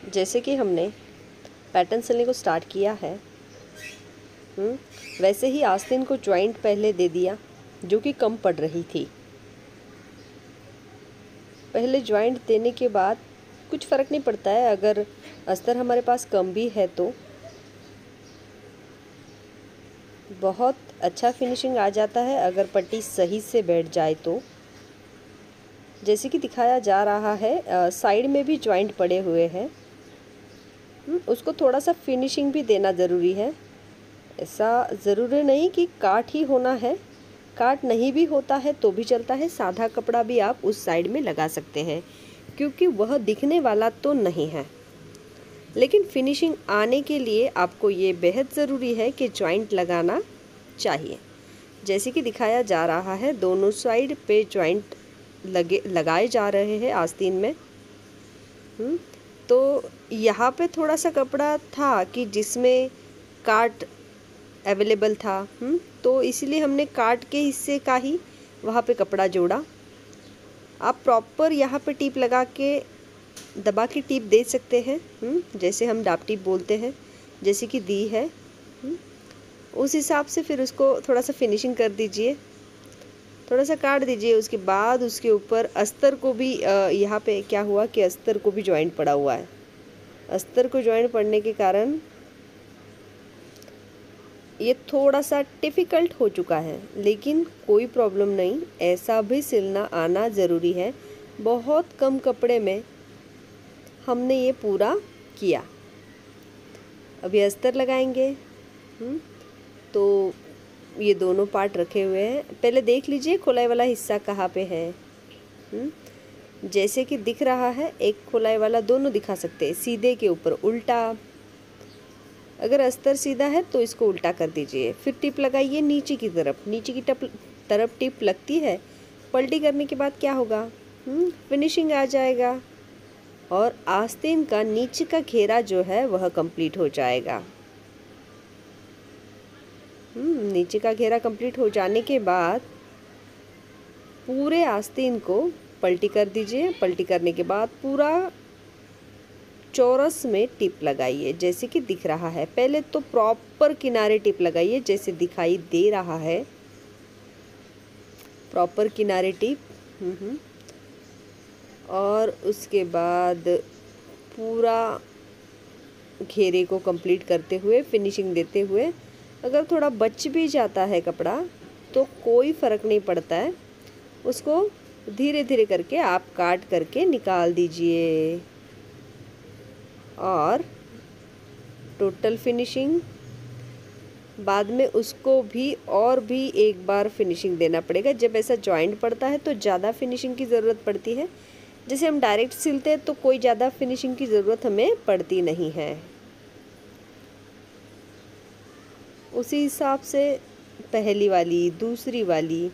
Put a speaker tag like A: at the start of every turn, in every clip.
A: जैसे कि हमने पैटर्न सिलने को स्टार्ट किया है, वैसे ही आस्तीन को जॉइंट पहले दे दिया जो कि कम पड़ रही थी। पहले जॉइंट देने के बाद कुछ फ़र्क नहीं पड़ता है, अगर अस्तर हमारे पास कम भी है तो बहुत अच्छा फिनिशिंग आ जाता है अगर पट्टी सही से बैठ जाए तो। जैसे कि दिखाया जा रहा है, साइड में भी जॉइंट पड़े हुए हैं। उसको थोड़ा सा फिनिशिंग भी देना ज़रूरी है। ऐसा ज़रूरी नहीं कि काट ही होना है, काट नहीं भी होता है तो भी चलता है। सादा कपड़ा भी आप उस साइड में लगा सकते हैं क्योंकि वह दिखने वाला तो नहीं है, लेकिन फिनिशिंग आने के लिए आपको ये बेहद ज़रूरी है कि जॉइंट लगाना चाहिए। जैसे कि दिखाया जा रहा है, दोनों साइड पे जॉइंट लगाए जा रहे हैं आस्तीन में। तो यहाँ पे थोड़ा सा कपड़ा था कि जिसमें काट अवेलेबल था, तो इसीलिए हमने काट के हिस्से का ही वहाँ पे कपड़ा जोड़ा। आप प्रॉपर यहाँ पे टीप लगा के दबा के टीप दे सकते हैं, जैसे हम डाप टीप बोलते हैं, जैसे कि दी है। उस हिसाब से फिर उसको थोड़ा सा फिनिशिंग कर दीजिए, थोड़ा सा काट दीजिए। उसके बाद उसके ऊपर अस्तर को भी यहाँ पे क्या हुआ कि अस्तर को भी जॉइंट पड़ा हुआ है। अस्तर को जॉइंट पड़ने के कारण ये थोड़ा सा डिफ़िकल्ट हो चुका है, लेकिन कोई प्रॉब्लम नहीं, ऐसा भी सिलना आना ज़रूरी है। बहुत कम कपड़े में हमने ये पूरा किया। अभी अस्तर लगाएंगे। तो ये दोनों पार्ट रखे हुए हैं, पहले देख लीजिए खुलाई वाला हिस्सा कहाँ पे है। जैसे कि दिख रहा है, एक खुलाई वाला, दोनों दिखा सकते हैं, सीधे के ऊपर उल्टा। अगर अस्तर सीधा है तो इसको उल्टा कर दीजिए, फिर टिप लगाइए नीचे की तरफ। नीचे की तरफ टिप लगती है, पलटी करने के बाद क्या होगा, फिनिशिंग आ जाएगा और आस्तीन का नीचे का घेरा जो है वह कंप्लीट हो जाएगा। नीचे का घेरा कंप्लीट हो जाने के बाद पूरे आस्तीन को पलटी कर दीजिए। पलटी करने के बाद पूरा चौरस में टिप लगाइए जैसे कि दिख रहा है। पहले तो प्रॉपर किनारे टिप लगाइए जैसे दिखाई दे रहा है, प्रॉपर किनारे टिप। और उसके बाद पूरा घेरे को कंप्लीट करते हुए, फिनिशिंग देते हुए, अगर थोड़ा बच भी जाता है कपड़ा तो कोई फ़र्क नहीं पड़ता है, उसको धीरे धीरे करके आप काट करके निकाल दीजिए। और टोटल फिनिशिंग बाद में उसको भी और भी एक बार फिनिशिंग देना पड़ेगा। जब ऐसा जॉइंट पड़ता है तो ज़्यादा फिनिशिंग की ज़रूरत पड़ती है। जैसे हम डायरेक्ट सिलते हैं तो कोई ज़्यादा फिनिशिंग की ज़रूरत हमें पड़ती नहीं है। उसी हिसाब से पहली वाली, दूसरी वाली,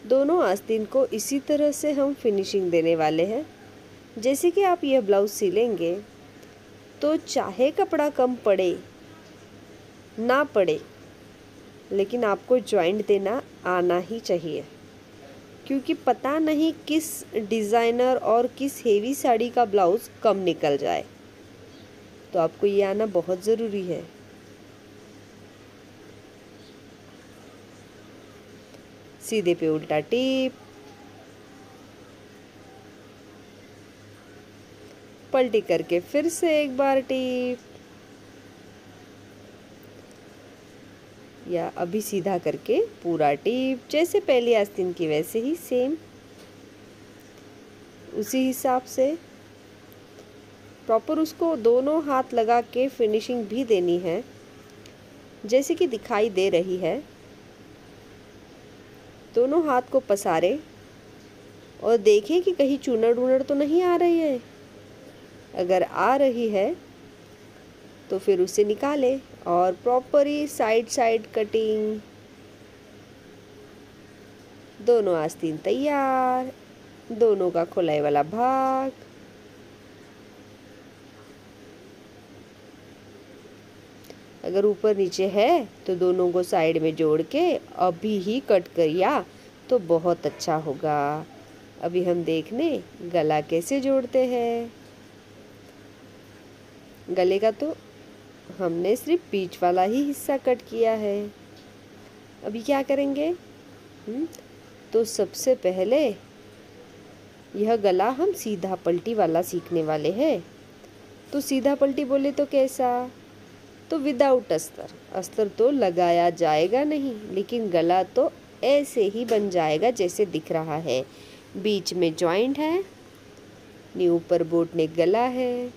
A: दोनों आस्तीन को इसी तरह से हम फिनिशिंग देने वाले हैं। जैसे कि आप यह ब्लाउज़ सिलेंगे तो चाहे कपड़ा कम पड़े ना पड़े, लेकिन आपको जॉइंट देना आना ही चाहिए, क्योंकि पता नहीं किस डिज़ाइनर और किस हेवी साड़ी का ब्लाउज़ कम निकल जाए, तो आपको ये आना बहुत ज़रूरी है। सीधे पे उल्टा टिप, पलटी करके फिर से एक बार टिप, या अभी सीधा करके पूरा टिप, जैसे पहली आस्तीन की वैसे ही सेम उसी हिसाब से प्रॉपर उसको दोनों हाथ लगा के फिनिशिंग भी देनी है जैसे कि दिखाई दे रही है। दोनों हाथ को पसारे और देखें कि कहीं चूनड़ वूनड़ तो नहीं आ रही है। अगर आ रही है तो फिर उसे निकालें और प्रॉपरली साइड कटिंग। दोनों आस्तीन तैयार, दोनों का खुलाई वाला भाग। अगर ऊपर नीचे है तो दोनों को साइड में जोड़ के अभी ही कट करिया तो बहुत अच्छा होगा। अभी हम देखने गला कैसे जोड़ते हैं। गले का तो हमने सिर्फ बीच वाला ही हिस्सा कट किया है। अभी क्या करेंगे? तो सबसे पहले यह गला हम सीधा पल्टी वाला सीखने वाले हैं। तो सीधा पल्टी बोले तो कैसा? तो विदाउट अस्तर। अस्तर तो लगाया जाएगा नहीं, लेकिन गला तो ऐसे ही बन जाएगा जैसे दिख रहा है। बीच में जॉइंट है, ऊपर बोट नेक गला है,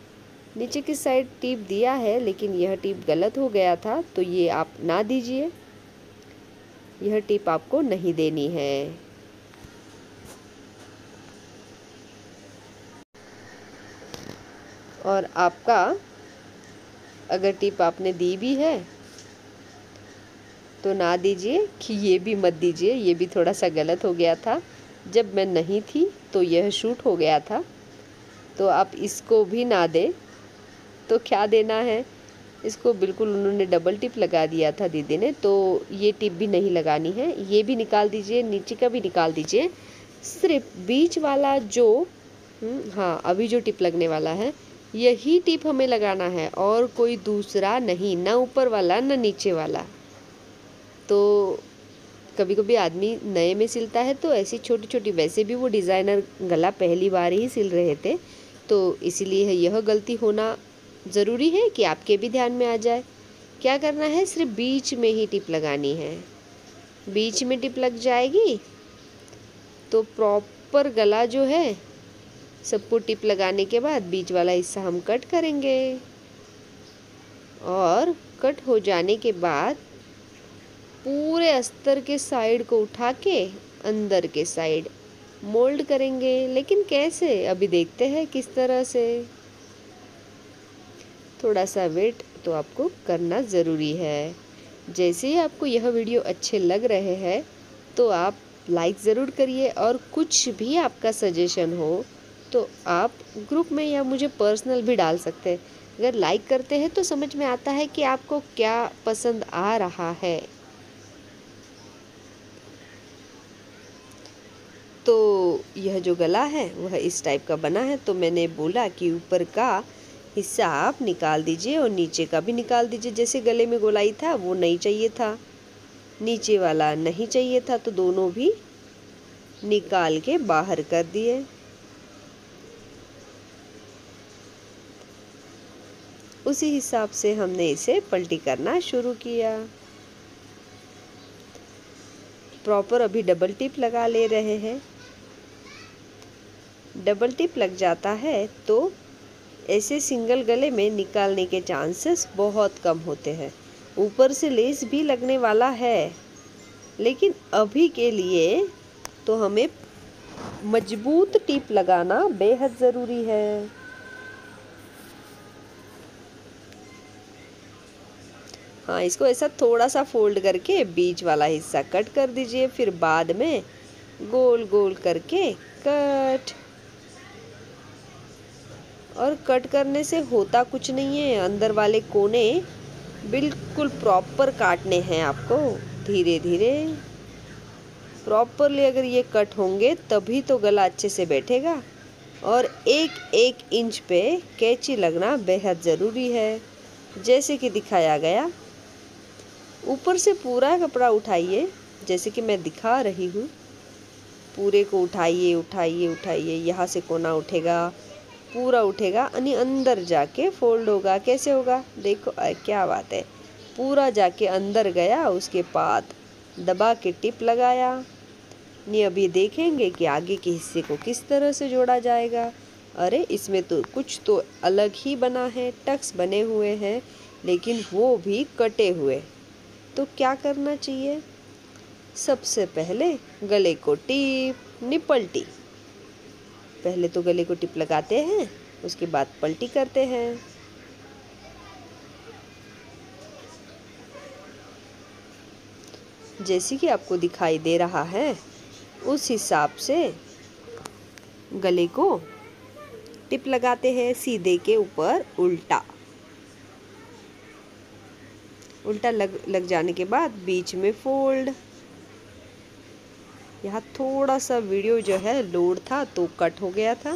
A: नीचे की साइड टिप दिया है, लेकिन यह टिप गलत हो गया था, तो ये आप ना दीजिए। यह टिप आपको नहीं देनी है। और आपका अगर टिप आपने दी भी है तो ना दीजिए कि ये भी मत दीजिए, ये भी थोड़ा सा गलत हो गया था। जब मैं नहीं थी तो यह शूट हो गया था, तो आप इसको भी ना दें। तो क्या देना है? इसको बिल्कुल उन्होंने डबल टिप लगा दिया था दीदी ने, तो ये टिप भी नहीं लगानी है। ये भी निकाल दीजिए, नीचे का भी निकाल दीजिए। सिर्फ बीच वाला जो हाँ, अभी जो टिप लगने वाला है यही टिप हमें लगाना है, और कोई दूसरा नहीं, ना ऊपर वाला ना नीचे वाला। तो कभी कभी आदमी नए में सिलता है तो ऐसी छोटी छोटी, वैसे भी वो डिज़ाइनर गला पहली बार ही सिल रहे थे, तो इसीलिए यह गलती होना ज़रूरी है कि आपके भी ध्यान में आ जाए। क्या करना है? सिर्फ बीच में ही टिप लगानी है। बीच में टिप लग जाएगी तो प्रॉपर गला जो है, सबको टिप लगाने के बाद बीच वाला हिस्सा हम कट करेंगे, और कट हो जाने के बाद पूरे अस्तर के साइड को उठा के अंदर के साइड मोल्ड करेंगे। लेकिन कैसे? अभी देखते हैं किस तरह से। थोड़ा सा वेट तो आपको करना ज़रूरी है। जैसे ही आपको यह वीडियो अच्छे लग रहे हैं तो आप लाइक ज़रूर करिए, और कुछ भी आपका सजेशन हो तो आप ग्रुप में या मुझे पर्सनल भी डाल सकते हैं। अगर लाइक करते हैं तो समझ में आता है कि आपको क्या पसंद आ रहा है। तो यह जो गला है वह इस टाइप का बना है, तो मैंने बोला कि ऊपर का हिस्सा आप निकाल दीजिए और नीचे का भी निकाल दीजिए। जैसे गले में गोलाई था वो नहीं चाहिए था, नीचे वाला नहीं चाहिए था, तो दोनों भी निकाल के बाहर कर दिए। उसी हिसाब से हमने इसे पलटी करना शुरू किया। प्रॉपर अभी डबल टिप लगा ले रहे हैं। डबल टिप लग जाता है तो ऐसे सिंगल गले में निकालने के चांसेस बहुत कम होते हैं। ऊपर से लेस भी लगने वाला है, लेकिन अभी के लिए तो हमें मजबूत टिप लगाना बेहद ज़रूरी है। हाँ, इसको ऐसा थोड़ा सा फोल्ड करके बीच वाला हिस्सा कट कर दीजिए, फिर बाद में गोल गोल करके कट। और कट करने से होता कुछ नहीं है, अंदर वाले कोने बिल्कुल प्रॉपर काटने हैं आपको। धीरे धीरे प्रॉपरली अगर ये कट होंगे तभी तो गला अच्छे से बैठेगा। और एक एक इंच पे कैंची लगना बेहद ज़रूरी है, जैसे कि दिखाया गया। ऊपर से पूरा कपड़ा उठाइए, जैसे कि मैं दिखा रही हूँ। पूरे को उठाइए उठाइए उठाइए, यहाँ से कोना उठेगा, पूरा उठेगा, यानी अंदर जाके फोल्ड होगा। कैसे होगा? देखो क्या बात है, पूरा जाके अंदर गया, उसके बाद दबा के टिप लगाया। नहीं, अभी देखेंगे कि आगे के हिस्से को किस तरह से जोड़ा जाएगा। अरे इसमें तो कुछ तो अलग ही बना है, टक्स बने हुए हैं, लेकिन वो भी कटे हुए। तो क्या करना चाहिए? सबसे पहले गले को टिप, नि पलटी। पहले तो गले को टिप लगाते हैं, उसके बाद पलटी करते हैं। जैसे कि आपको दिखाई दे रहा है, उस हिसाब से गले को टिप लगाते हैं। सीधे के ऊपर उल्टा उल्टा लग जाने के बाद बीच में फोल्ड। यहाँ थोड़ा सा वीडियो जो है लोड था तो कट हो गया था।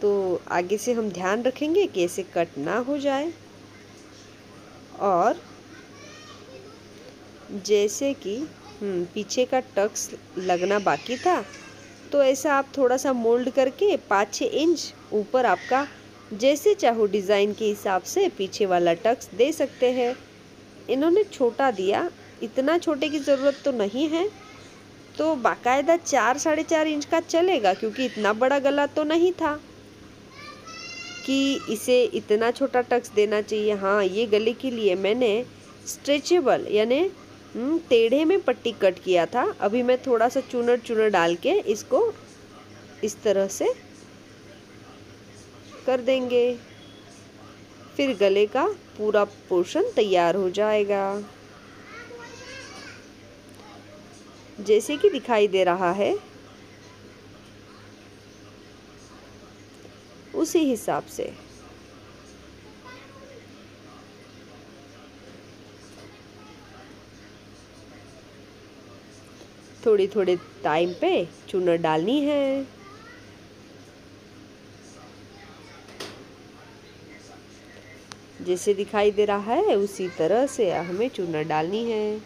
A: तो आगे से हम ध्यान रखेंगे कि ऐसे कट ना हो जाए। और जैसे कि पीछे का टक्स लगना बाकी था, तो ऐसा आप थोड़ा सा मोल्ड करके 5-6 इंच ऊपर आपका जैसे चाहो डिज़ाइन के हिसाब से पीछे वाला टक्स दे सकते हैं। इन्होंने छोटा दिया, इतना छोटे की ज़रूरत तो नहीं है, तो बाकायदा 4-4.5 इंच का चलेगा, क्योंकि इतना बड़ा गला तो नहीं था कि इसे इतना छोटा टक्स देना चाहिए। हाँ, ये गले के लिए मैंने स्ट्रेचेबल यानी टेढ़े में पट्टी कट किया था। अभी मैं थोड़ा सा चूनर डाल के इसको इस तरह से कर देंगे, फिर गले का पूरा पोर्शन तैयार हो जाएगा। जैसे कि दिखाई दे रहा है उसी हिसाब से। थोड़ी थोड़े टाइम पे चूनर डालनी है। जैसे दिखाई दे रहा है उसी तरह से हमें चूनर डालनी है।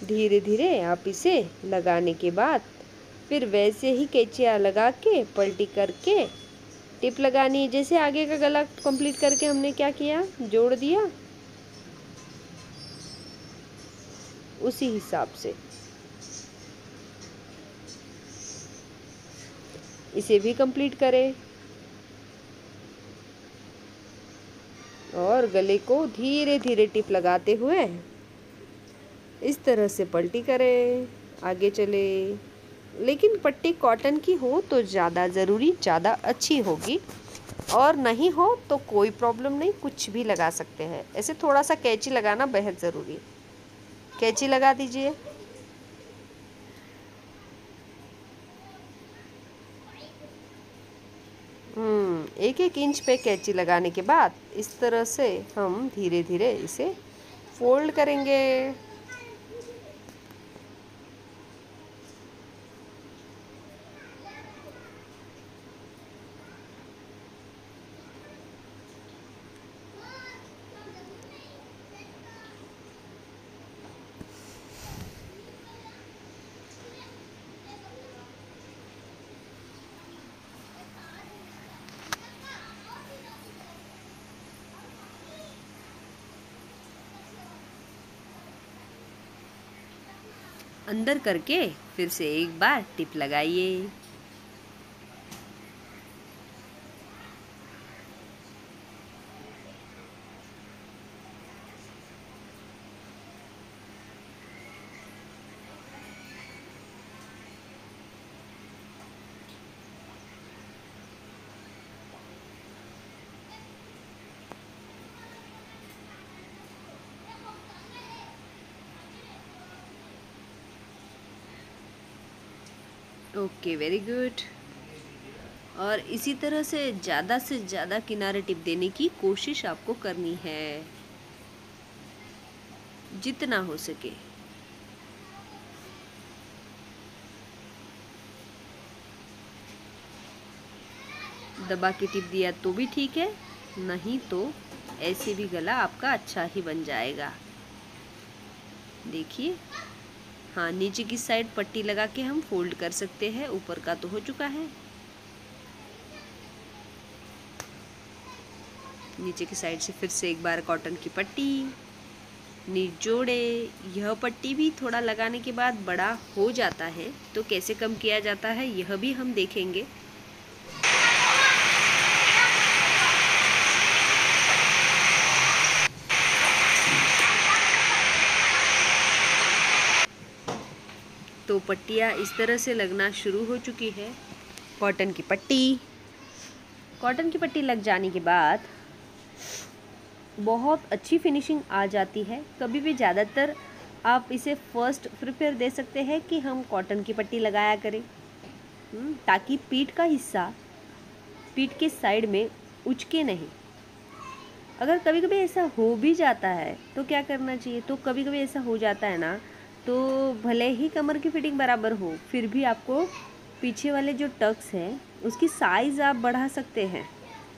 A: धीरे धीरे आप इसे लगाने के बाद फिर वैसे ही कैंचियाँ लगा के पलटी करके टिप लगानी है। जैसे आगे का गला कंप्लीट करके हमने क्या किया, जोड़ दिया, उसी हिसाब से इसे भी कंप्लीट करें और गले को धीरे धीरे टिप लगाते हुए इस तरह से पलटी करें, आगे चले। लेकिन पट्टी कॉटन की हो तो ज़्यादा ज़रूरी, ज़्यादा अच्छी होगी, और नहीं हो तो कोई प्रॉब्लम नहीं, कुछ भी लगा सकते हैं। ऐसे थोड़ा सा कैंची लगाना बेहद ज़रूरी है। कैंची लगा दीजिए। एक एक इंच पे कैंची लगाने के बाद इस तरह से हम धीरे धीरे इसे फोल्ड करेंगे। अंदर करके फिर से एक बार टिप लगाइए। Okay, very good. और इसी तरह से ज़्यादा किनारे टिप देने की कोशिश आपको करनी है, जितना हो सके। दबा के टिप दिया तो भी ठीक है, नहीं तो ऐसे भी गला आपका अच्छा ही बन जाएगा। देखिए, हाँ, नीचे की साइड पट्टी लगा के हम फोल्ड कर सकते हैं। ऊपर का तो हो चुका है, नीचे की साइड से फिर से एक बार कॉटन की पट्टी नीचे जोड़े। यह पट्टी भी थोड़ा लगाने के बाद बड़ा हो जाता है, तो कैसे कम किया जाता है यह भी हम देखेंगे। तो पट्टियाँ इस तरह से लगना शुरू हो चुकी है। कॉटन की पट्टी लग जाने के बाद बहुत अच्छी फिनिशिंग आ जाती है। कभी भी ज़्यादातर आप इसे फर्स्ट प्रेफर दे सकते हैं कि हम कॉटन की पट्टी लगाया करें, ताकि पीठ का हिस्सा, पीठ के साइड में उचके नहीं। अगर कभी कभी ऐसा हो भी जाता है तो क्या करना चाहिए, तो कभी कभी ऐसा हो जाता है ना, तो भले ही कमर की फिटिंग बराबर हो, फिर भी आपको पीछे वाले जो टक्स हैं उसकी साइज़ आप बढ़ा सकते हैं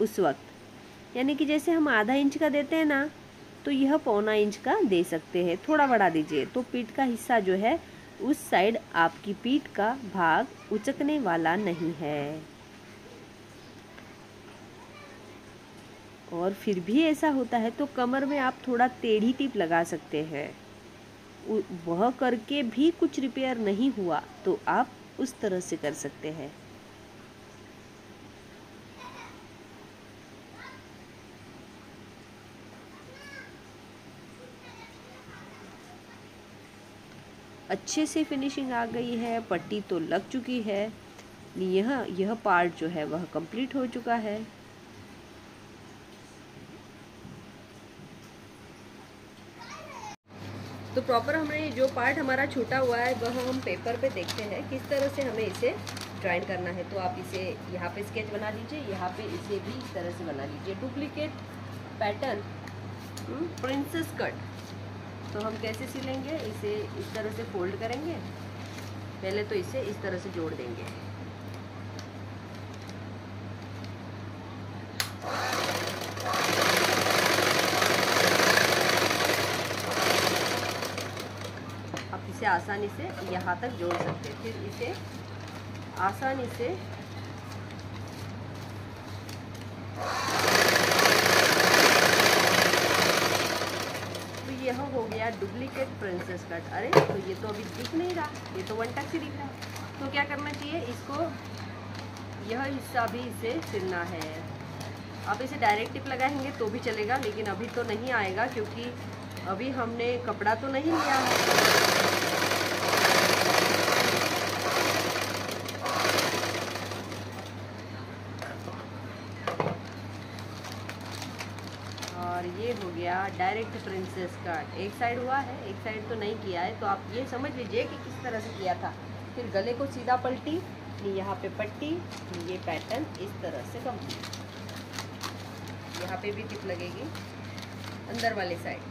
A: उस वक्त। यानी कि जैसे हम आधा इंच का देते हैं ना, तो यह पौना इंच का दे सकते हैं, थोड़ा बढ़ा दीजिए, तो पीठ का हिस्सा जो है उस साइड आपकी पीठ का भाग उचकने वाला नहीं है। और फिर भी ऐसा होता है तो कमर में आप थोड़ा टेढ़ी टिप लगा सकते हैं। वह करके भी कुछ रिपेयर नहीं हुआ तो आप उस तरह से कर सकते हैं। अच्छे से फिनिशिंग आ गई है, पट्टी तो लग चुकी है, यह पार्ट जो है वह कंप्लीट हो चुका है। तो प्रॉपर हमने जो पार्ट हमारा छूटा हुआ है वह हम पेपर पे देखते हैं किस तरह से हमें इसे ज्वाइन करना है। तो आप इसे यहाँ पे स्केच बना लीजिए, यहाँ पे इसे भी इस तरह से बना लीजिए। Duplicate pattern princess cut. तो हम कैसे सिलेंगे, इसे इस तरह से फोल्ड करेंगे, पहले तो इसे इस तरह से जोड़ देंगे। आप इसे आसानी से यहाँ तक जोड़ सकते हैं, फिर इसे आसानी से यह हो गया डुप्लीकेट प्रिंसेस कट। अरे तो ये तो अभी दिख नहीं रहा, ये तो वन टक से दिख रहा है। तो क्या करना चाहिए, इसको यह हिस्सा भी इसे सिलना है। आप इसे डायरेक्ट टिप लगाएंगे तो भी चलेगा, लेकिन अभी तो नहीं आएगा क्योंकि अभी हमने कपड़ा तो नहीं लिया है। और ये हो गया डायरेक्ट प्रिंसेस कट। एक साइड हुआ है, एक साइड तो नहीं किया है, तो आप ये समझ लीजिए कि किस तरह से किया था। फिर गले को सीधा पलटी, यहाँ पे पट्टी, ये पैटर्न इस तरह से कंप्लीट। यहाँ पे भी टिप लगेगी अंदर वाले साइड।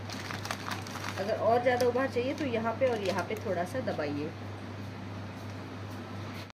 A: अगर और ज़्यादा उभार चाहिए तो यहाँ पे और यहाँ पे थोड़ा सा दबाइए।